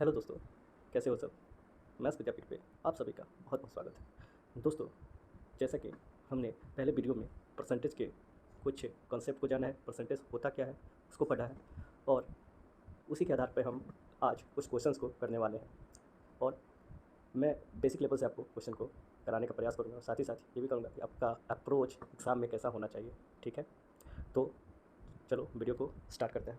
Hello दोस्तों, कैसे हो सब। मैथ्स विद्यापीठ पे आप सभी का बहुत बहुत स्वागत है। दोस्तों, जैसा कि हमने पहले वीडियो में परसेंटेज के कुछ कॉन्सेप्ट को जाना है, परसेंटेज होता क्या है उसको पढ़ा है, और उसी के आधार पर हम आज कुछ क्वेश्चंस को करने वाले हैं। और मैं बेसिक लेवल से आपको क्वेश्चन को कराने का प्रयास करूँगा और साथ ही साथ ये भी करूँगा कि आपका अप्रोच एग्ज़ाम में कैसा होना चाहिए। ठीक है, तो चलो वीडियो को स्टार्ट करते हैं।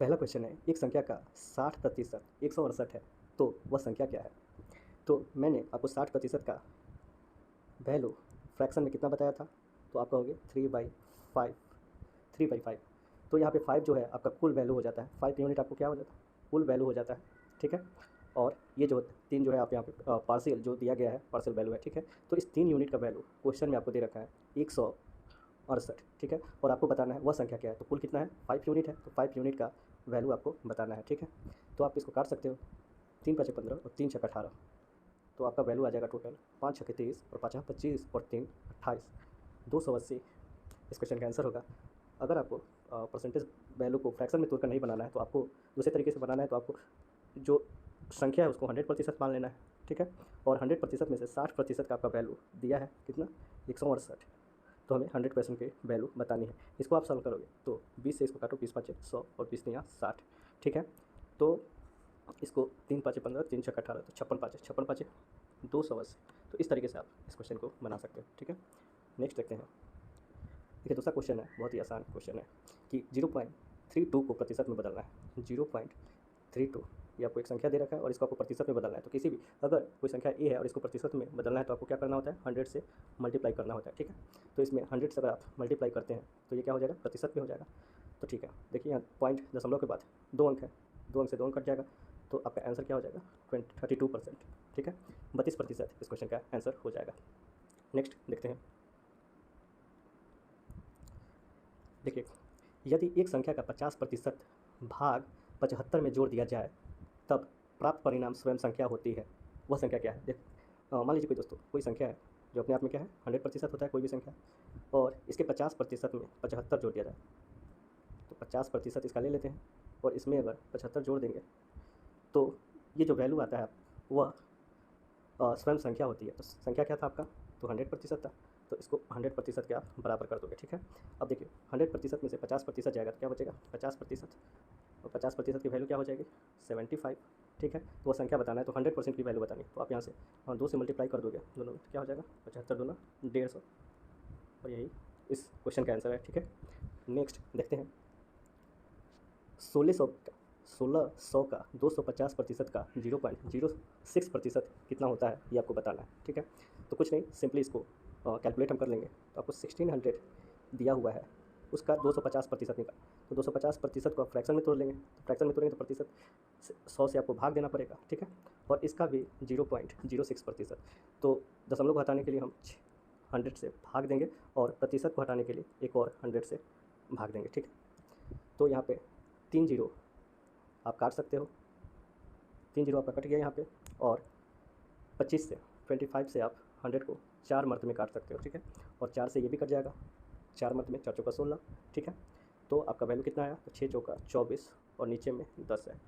पहला क्वेश्चन है, एक संख्या का 60% 168 है तो वह संख्या क्या है। तो मैंने आपको 60% का वैल्यू फ्रैक्शन में कितना बताया था, तो आपका हो गया 3/5। तो यहाँ पे 5 जो है आपका कुल वैल्यू हो जाता है, 5 यूनिट आपको क्या हो जाता है, कुल वैल्यू हो जाता है। ठीक है, और ये जो 3 जो है आप यहाँ पे पार्शियल जो दिया गया है पार्शियल वैल्यू है। ठीक है, तो इस 3 यूनिट का वैल्यू क्वेश्चन में आपको दे रखा है 168। ठीक है, और आपको बताना है वह संख्या क्या है। तो कुल कितना है, 5 यूनिट है, तो 5 यूनिट का वैल्यू आपको बताना है। ठीक है, तो आप इसको काट सकते हो, 3 5 15 और 3 6 18, तो आपका वैल्यू आ जाएगा टोटल 5 6 30 और 5 25 और 3 28, 280 इस क्वेश्चन का आंसर होगा। अगर आपको परसेंटेज वैल्यू को फ्रैक्शन में तोड़कर नहीं बनाना है तो आपको दूसरे तरीके से बनाना है। तो आपको जो संख्या है उसको 100% मान लेना है। ठीक है, और 100% में से 60% का आपका वैल्यू दिया है कितना, 168, तो हमें 100% की वैल्यू बतानी है। इसको आप सॉल्व करोगे तो 20 से इसको काटो, 20 5 100 और 20 यहाँ 60। ठीक है, तो इसको 3 5 15 3 6 18, तो 56 5 280। तो इस तरीके से आप इस क्वेश्चन को बना सकते हो। ठीक है, नेक्स्ट देखते हैं। देखिए दूसरा क्वेश्चन है, बहुत ही आसान क्वेश्चन है कि 0.32 को प्रतिशत में बदलना है। 0.32 ये आपको एक संख्या दे रखा है और इसको आपको प्रतिशत में बदलना है। तो किसी भी अगर कोई संख्या ए है और इसको प्रतिशत में बदलना है तो आपको क्या करना होता है, 100 से मल्टीप्लाई करना होता है। ठीक है, तो इसमें 100 से अगर आप मल्टीप्लाई करते हैं तो ये क्या हो जाएगा, प्रतिशत में हो जाएगा। तो ठीक है, देखिए यहाँ पॉइंट दशमलव के बाद 2 अंक है, 2 अंक से 2 अंक कट जाएगा, तो आपका आंसर क्या हो जाएगा, 32%। ठीक है, 32% इस क्वेश्चन का आंसर हो जाएगा। नेक्स्ट देखते हैं। देखिए, यदि एक संख्या का 50% भाग 75 में जोड़ दिया जाए तब प्राप्त परिणाम स्वयं संख्या होती है, वह संख्या क्या है। मान लीजिए कोई दोस्तों कोई संख्या है जो अपने आप में क्या है 100% होता है कोई भी संख्या, और इसके 50% में 75 जोड़ दिया जाए, तो 50% इसका ले लेते हैं और इसमें अगर 75 जोड़ देंगे तो ये जो वैल्यू आता है वह स्वयं संख्या होती है। तो संख्या क्या था आपका, तो 100% था, तो इसको 100% के आप बराबर कर दोगे। ठीक है, अब देखिए 100% में से 50% जाएगा तो क्या बचेगा 50%, और 50% की वैल्यू क्या हो जाएगी 75। ठीक है, तो वो संख्या बताना है, तो 100% की वैल्यू बतानी है, तो आप यहाँ से 2 से मल्टीप्लाई कर दोगे दोनों, तो क्या हो जाएगा 75 दूना 150, और यही इस क्वेश्चन का आंसर है। ठीक है, नेक्स्ट देखते हैं। 1600 का 250% का 0.06% कितना होता है ये आपको बताना है। ठीक है, तो कुछ नहीं, सिंपली इसको कैलकुलेट हम कर लेंगे। तो आपको 1600 दिया हुआ है, उसका 250% निकाल, तो 250% को आप फ्रैक्शन में तोड़ लेंगे, तो फ्रैक्शन में तोड़ेंगे तो प्रतिशत 100 से आपको भाग देना पड़ेगा। ठीक है, और इसका भी 0.06%, तो दशमलव को हटाने के लिए हम 100 से भाग देंगे और प्रतिशत को हटाने के लिए एक और 100 से भाग देंगे। ठीक है, तो यहाँ पे 3 जीरो आप काट सकते हो, 3 जीरो आपका कट गया यहाँ पे, और 25 से 25 से आप 100 को 4 मर्त में काट सकते हो। ठीक है, और 4 से ये भी कट जाएगा, 4 मर्त में 4 चौका 16। ठीक है, तो आपका वैल्यू कितना आया, तो 6 चौका 24 और नीचे में 10 है,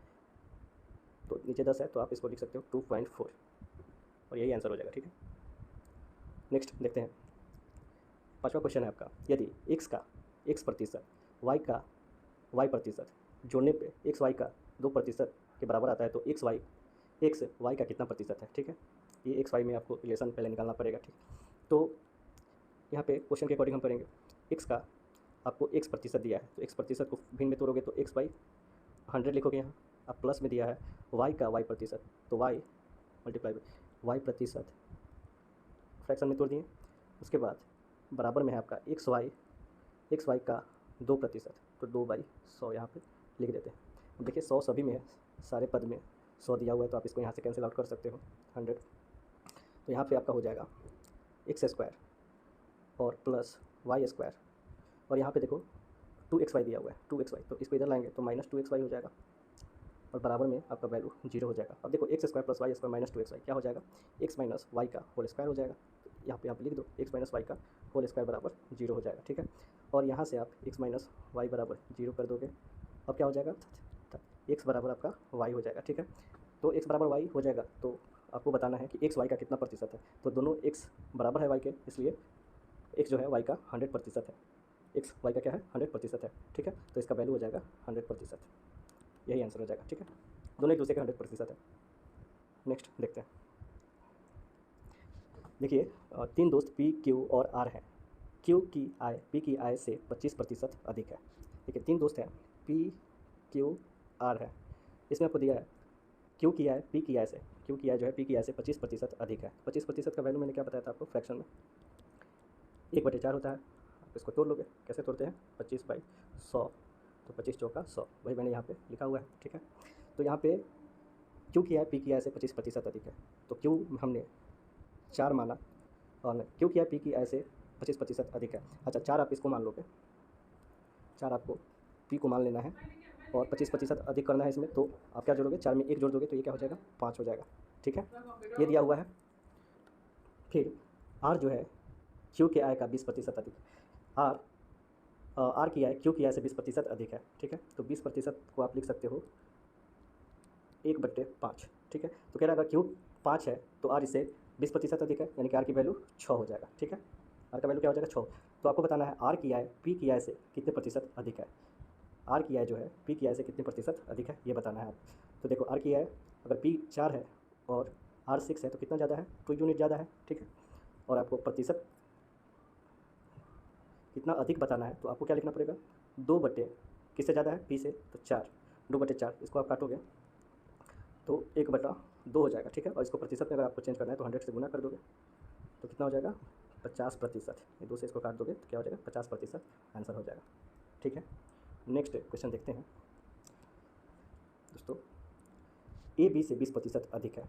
तो नीचे 10 है तो आप इसको लिख सकते हो 2.4, और यही आंसर हो जाएगा। ठीक है, नेक्स्ट देखते हैं। 5वां क्वेश्चन है आपका, यदि x% y% जोड़ने पे xy का 2% के बराबर आता है तो xy का कितना प्रतिशत है। ठीक है, ये xy में आपको रिलेशन पहले निकालना पड़ेगा। ठीक, तो यहाँ पे क्वेश्चन के अकॉर्डिंग हम करेंगे। x का आपको x% दिया है, तो x% को भिन्न में तोड़ोगे तो x/100 लिखोगे, यहाँ अब प्लस में दिया है y का y%, तो y मल्टीप्लाई y% फ्रैक्शन में तोड़ दिए। उसके बाद बराबर में है आपका xy का 2%, तो 2/100 यहाँ पे लिख देते हैं। अब देखिए 100 सभी में है, सारे पद में 100 दिया हुआ है, तो आप इसको यहाँ से कैंसिल आउट कर सकते हो 100, तो यहाँ पे आपका हो जाएगा x² और प्लस y², और यहाँ पे देखो 2xy दिया हुआ है, 2xy, तो इसको इधर लाएंगे तो -2xy हो जाएगा, और बराबर में आपका वैल्यू 0 हो जाएगा। अब देखो x² + y² - 2xy क्या हो जाएगा, x - y का होल स्क्वायर हो जाएगा, तो यहाँ पे लिख दो x - y का होल स्क्वायर बराबर 0 हो जाएगा। ठीक है, और यहाँ से आप x - y बराबर 0 कर दोगे, अब क्या हो जाएगा एक्स बराबर आपका वाई हो जाएगा, ठीक है। तो एक्स बराबर वाई हो जाएगा, तो आपको बताना है कि एक्स वाई का कितना प्रतिशत है। तो दोनों एक्स बराबर है वाई के, इसलिए एक्स जो है वाई का 100% है। एक्स वाई का क्या है, 100% है, ठीक है। तो इसका वैल्यू हो जाएगा 100%, यही आंसर हो जाएगा, ठीक है। दोनों एक दूसरे का 100% है। नेक्स्ट देखते हैं। देखिए, तीन दोस्त पी क्यू और आर हैं। क्यू की आय पी की आय से 25% अधिक है। देखिए, तीन दोस्त हैं, पी क्यू आर है। इसमें आपको दिया है क्यू की आय पी की आय से, क्यू की आय जो है पी की आय से 25% अधिक है। 25% का वैल्यू मैंने क्या बताया था आपको फ्रैक्शन में, 1/4 होता है। आप इसको तोड़ लोगे, कैसे तोड़ते हैं, 25/100, तो 25 चौका 100, वही मैंने यहाँ पे लिखा हुआ है, ठीक है। तो यहाँ पे क्यू की आय पी की आय से 25% अधिक है, तो क्यू हमने 4 माना, और क्यू की आय पी की आय से 25% अधिक है। अच्छा, 4 आप इसको मान लोगे, 4 आपको पी को मान लेना है और 25% अधिक करना है इसमें, तो आप क्या जोड़ोगे, 4 में 1 जोड़ दोगे तो ये क्या हो जाएगा, 5 हो जाएगा, ठीक है। ये दिया हुआ है। फिर आर जो है क्यू के आय का 20% अधिक, आर आर की आय क्यू की आय से 20% अधिक है, ठीक है। तो 20% को आप लिख सकते हो 1/5, ठीक है। तो कह रहा है अगर क्यू 5 है तो आर इससे 20% अधिक है, यानी कि आर की वैल्यू 6 हो जाएगा, ठीक है। आर का वैल्यू क्या हो जाएगा, 6। तो आपको बताना है आर की आय पी की आय से कितने प्रतिशत अधिक है। आर की आय जो है पी की आय से कितने प्रतिशत अधिक है, ये बताना है आप। तो देखो, आर की आय अगर पी 4 है और आर 6 है तो कितना ज़्यादा है, 2 यूनिट ज़्यादा है, ठीक है। और आपको प्रतिशत कितना अधिक बताना है, तो आपको क्या लिखना पड़ेगा, 2 किससे ज़्यादा है, पी से, तो 4, 2/4, इसको आप काटोगे तो 1/2 हो जाएगा, ठीक है। और इसको प्रतिशत में अगर आपको चेंज करना है तो 100 से गुना कर दोगे तो कितना हो जाएगा, 50%। ये 2 से इसको काट दोगे तो क्या हो जाएगा, 50% आंसर हो जाएगा, ठीक है। नेक्स्ट क्वेश्चन देखते हैं दोस्तों। ए बी से 20% अधिक है।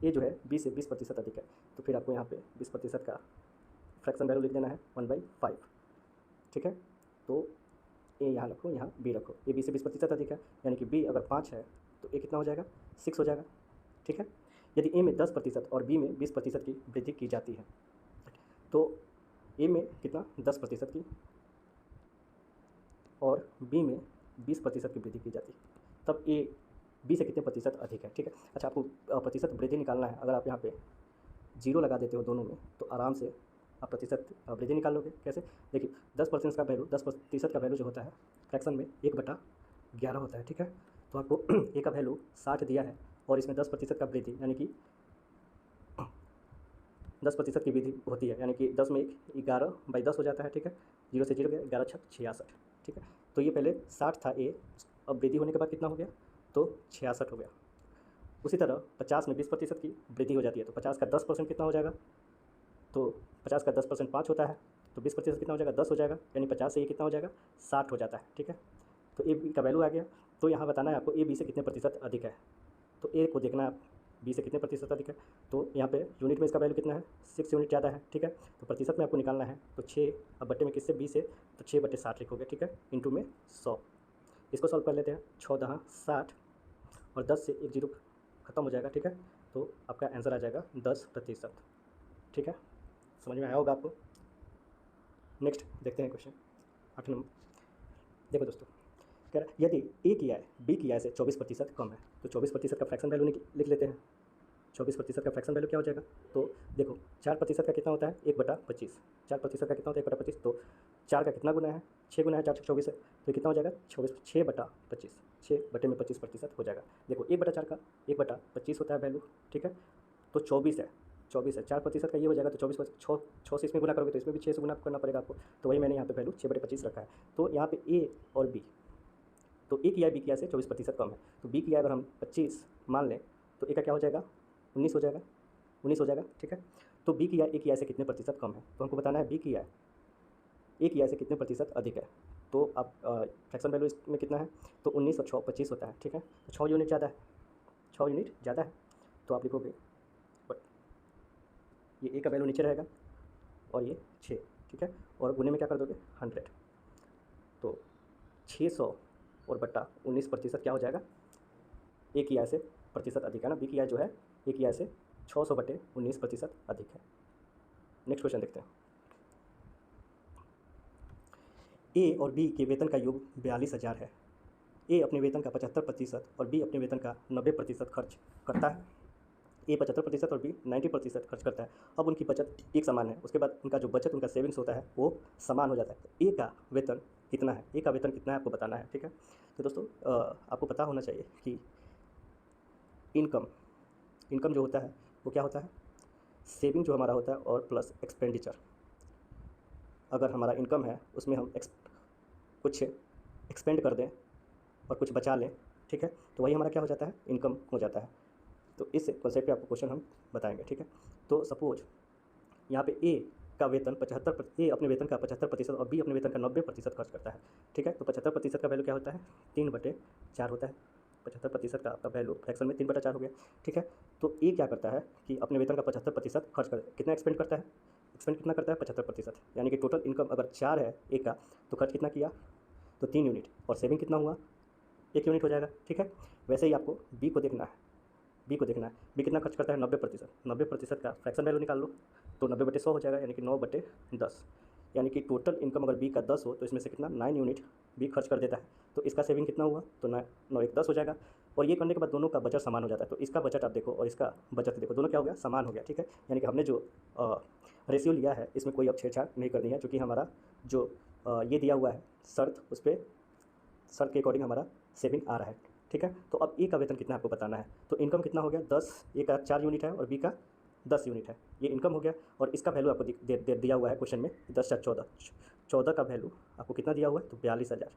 ए जो है बी से 20% अधिक है, तो फिर आपको यहाँ पे 20% का फ्रैक्शन वैल्यू लिख देना है 1/5, ठीक है। तो ए यहाँ रखो, यहाँ बी रखो। ए बी से 20% अधिक है, यानी कि बी अगर 5 है तो ए कितना हो जाएगा, 6 हो जाएगा, ठीक है। यदि ए में 10% और बी में 20% की वृद्धि की जाती है, तो ए में कितना, 10% की, और बी में 20% की वृद्धि की जाती है, तब ए बी से कितने प्रतिशत अधिक है, ठीक है। अच्छा, आपको प्रतिशत वृद्धि निकालना है। अगर आप यहाँ पे 0 लगा देते हो दोनों में तो आराम से आप प्रतिशत वृद्धि निकाल लोगे। कैसे, देखिए, 10% का वैल्यू, 10% का वैल्यू जो होता है फ्रैक्शन में 1/11 होता है, ठीक है। तो आपको ए का वैल्यू 60 दिया है और इसमें 10% का वृद्धि, यानी कि 10% की वृद्धि होती है, यानी कि 10 में 1, 11/10 हो जाता है, ठीक है। 0 से 0 गया, 11 छक 66, ठीक है। तो ये पहले 60 था ए, अब वृद्धि होने के बाद कितना हो गया, तो 66 हो गया। उसी तरह 50 में 20% की वृद्धि हो जाती है, तो 50 का 10% कितना हो जाएगा, तो 50 का 10% 5 होता है, तो 20% कितना हो जाएगा, 10 हो जाएगा, यानी 50 से ये कितना हो जाएगा, 60 हो जाता है, ठीक है। तो ए बी का वैल्यू आ गया। तो यहाँ बताना है आपको ए बी से कितने प्रतिशत अधिक है। तो ए को देखना है आप, बी से कितने प्रतिशत अधिक है। तो यहाँ पे यूनिट में इसका वैल्यू कितना है, 6 यूनिट ज़्यादा है, ठीक है। तो प्रतिशत में आपको निकालना है, तो 6 अब बट्टे में किससे, बी से, तो 6/60 लिखोगे, ठीक है, इंटू में 100। इसको सॉल्व कर लेते हैं, 6×10 60 और 10 से 1 0 खत्म हो जाएगा, ठीक है। तो आपका आंसर आ जाएगा 10%, ठीक है। समझ में आया होगा आपको। नेक्स्ट देखते हैं क्वेश्चन 8 नंबर। देखो दोस्तों, कह रहा है यदि ए की आय बी की आय से 24% कम है, तो 24% का फ्रैक्शन वैल्यू लिख लेते हैं। 24% का फ्रैक्शन वैल्यू क्या हो जाएगा, तो देखो 4% का कितना होता है, 1/25। 4% का कितना होता है, 1/25, तो 4 का कितना गुना है, 6 गुना है, 4 से 24 है, तो कितना हो जाएगा, 6/25, 6/25% हो जाएगा। देखो 1/4 का 1/25 होता है वैल्यू, ठीक है। तो 24 है, 24 है, 4% का ये हो जाएगा, तो 24 6 से इसमें गुना करोगे तो इसमें भी 6 से गुना करना पड़ेगा आपको। तो वही मैंने यहाँ पे वैल्यू 6/25 रखा है। तो यहाँ पे ए और बी, तो ए की आय बी की आय से 24% कम है, तो बी की आय अगर हम 25 मान लें तो ए का क्या हो जाएगा, 19 हो जाएगा, 19 हो जाएगा, ठीक है। तो बी की आय ए की आय से कितने प्रतिशत कम है, तो हमको बताना है बी की आय ए की आय से कितने प्रतिशत अधिक है। तो आप फ्रैक्शन वैल्यू इसमें कितना है, तो 19 और 6 25 होता है, ठीक है। तो 6 यूनिट ज़्यादा है, 6 यूनिट ज़्यादा है, तो आप लिखोगे, बट ये ए का वैल्यू नीचे रहेगा और ये 6, ठीक है। और गुने में क्या कर दोगे, 100, तो 600 और बट्टा 19% क्या हो जाएगा, ए की आय से प्रतिशत अधिक है ना, बी की आय जो है ए की आय से 600/19% अधिक है। नेक्स्ट क्वेश्चन देखते हैं। ए और बी के वेतन का योग 42,000 है। ए अपने वेतन का 75% और बी अपने वेतन का 90% खर्च करता है। ए 75% और बी 90% खर्च करता है। अब उनकी बचत एक समान है, उसके बाद उनका जो बचत उनका सेविंग्स होता है वो समान हो जाता है। तो ए का वेतन कितना है, ए का वेतन कितना है आपको बताना है, ठीक है। तो दोस्तों आपको पता होना चाहिए कि इनकम जो होता है वो क्या होता है, सेविंग जो हमारा होता है और प्लस एक्सपेंडिचर। अगर हमारा इनकम है उसमें हम कुछ एक्सपेंड कर दें और कुछ बचा लें, ठीक है, तो वही हमारा क्या हो जाता है, इनकम हो जाता है। तो इस कॉन्सेप्ट पे आपको क्वेश्चन हम बताएंगे, ठीक है। तो सपोज यहाँ पे ए का वेतन 75, ए अपने वेतन का 75% और बी अपने वेतन का 90% खर्च करता है, ठीक है। तो 75% का वैल्यू क्या होता है, 3/4 होता है। 75% का आपका वैल्यू फ्रैक्शन में 3/4 हो गया, ठीक है। तो ए क्या करता है कि अपने वेतन का 75% खर्च कर, कितना एक्सपेंड करता है, एक्सपेंड कितना करता है, 75%, यानी कि टोटल इनकम अगर 4 है ए का तो खर्च कितना किया, तो 3 यूनिट, और सेविंग कितना हुआ, 1 यूनिट हो जाएगा, ठीक है। वैसे ही आपको बी को देखना है, बी को देखना है, बी कितना खर्च करता है, 90%। 90% का फ्रैक्शन वैल्यू निकाल लो, तो 90/100 हो जाएगा, यानी कि 9/10, यानी कि टोटल इनकम अगर बी का 10 हो तो इसमें से कितना 9 यूनिट बी खर्च कर देता है। तो इसका सेविंग कितना हुआ, तो 9 1 10 हो जाएगा। और ये करने के बाद दोनों का बजट समान हो जाता है। तो इसका बजट आप देखो और इसका बजट देखो, दोनों क्या हो गया, समान हो गया, ठीक है। यानी कि हमने जो रेशियो लिया है इसमें कोई अब छेड़छाड़ नहीं करनी है, क्योंकि हमारा जो ये दिया हुआ है शर्त, उस पर शर्त के अकॉर्डिंग हमारा सेविंग आ रहा है, ठीक है। तो अब ए का वेतन कितना आपको बताना है। तो इनकम कितना हो गया 10, ए का 4 यूनिट है और बी का 10 यूनिट है, ये इनकम हो गया। और इसका वैल्यू आपको दिया हुआ है क्वेश्चन में 10 या 14, 14 का वैल्यू आपको कितना दिया हुआ है, तो 42,000,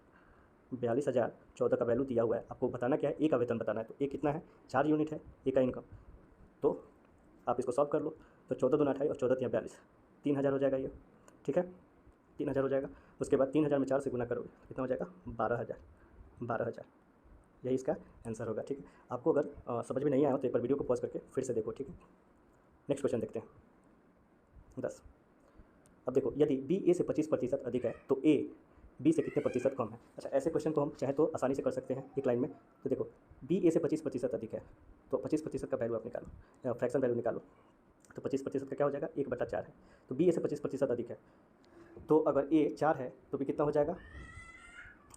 42,000 14 का वैल्यू दिया हुआ है। आपको बताना क्या है, ए का वेतन बताना है। तो ए कितना है, 4 यूनिट है ए का इनकम। तो आप इसको सॉल्व कर लो, तो 14 दूना 28 और 14 तिया 42, 3,000 हो जाएगा ये, ठीक है, 3,000 हो जाएगा। उसके बाद 3,000 में 4 से गुना करोगे कितना हो जाएगा, 12,000, 12,000, यही इसका आंसर होगा, ठीक है। आपको अगर समझ में नहीं आया हो तो एक बार वीडियो को पॉज करके फिर से देखो, ठीक है। नेक्स्ट क्वेश्चन देखते हैं 10। अब देखो, यदि बी ए से 25% अधिक है तो ए बी से कितने प्रतिशत कम है। अच्छा, ऐसे क्वेश्चन को हम चाहे तो आसानी से कर सकते हैं एक लाइन में। तो देखो, बी ए से 25% अधिक है, तो 25% का वैल्यू आप निकालो, फ्रैक्शन वैल्यू निकालो। तो 25% का क्या हो जाएगा, 1/4 है। तो बी ए से 25% अधिक है, तो अगर ए 4 है तो बी कितना हो जाएगा,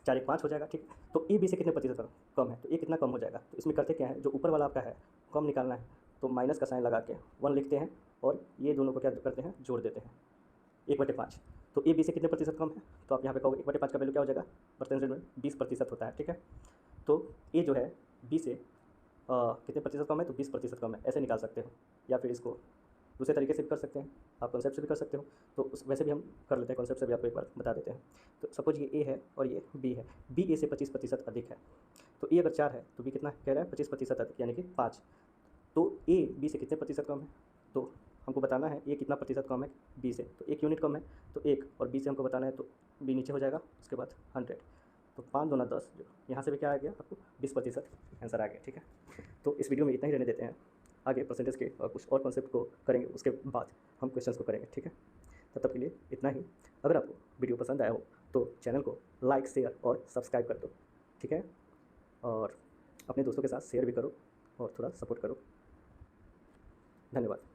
4 1 5 हो जाएगा, ठीक। तो ए बी से कितने प्रतिशत कम है, तो ए कितना कम हो जाएगा। तो इसमें करते क्या है, जो ऊपर वाला आपका है कम निकालना है, तो माइनस का साइन लगा के 1 लिखते हैं और ये दोनों को क्या करते हैं, जोड़ देते हैं, 1/5। तो ए बी से कितने प्रतिशत कम है, तो आप यहाँ पे कहोगे 1/5 का वैल्यू क्या हो जाएगा, परसेंटेज में 20% होता है, ठीक है। तो ए जो है बी से कितने प्रतिशत कम है, तो 20% कम है, ऐसे निकाल सकते हो। या फिर इसको दूसरे तरीके से भी कर सकते हैं, आप कॉन्सेप्ट से भी कर सकते हो। तो उस वैसे भी हम कर लेते हैं, कॉन्सेप्ट से भी आपको एक बार बता देते हैं। तो सपोज ये ए है और ये बी है, बी ए से 25% अधिक है। तो ए अगर 4 है तो बी कितना कह रहा है, 25% अधिक, यानी कि 5। तो ए बी से कितने प्रतिशत कम है, तो हमको बताना है ए कितना प्रतिशत कम है बी से। तो 1 यूनिट कम है, तो 1, और बी से हमको बताना है, तो बी नीचे हो जाएगा, उसके बाद 100। तो 5 दूना 10, जो यहाँ से भी क्या आ गया आपको, 20% आंसर आ गया, ठीक है। तो इस वीडियो में इतना ही रहने देते हैं, आगे परसेंटेज के और कुछ और कॉन्सेप्ट को करेंगे, उसके बाद हम क्वेश्चंस को करेंगे, ठीक है। तब तक के लिए इतना ही। अगर आपको वीडियो पसंद आया हो तो चैनल को लाइक, शेयर और सब्सक्राइब कर दो, ठीक है। और अपने दोस्तों के साथ शेयर भी करो और थोड़ा सपोर्ट करो। धन्यवाद।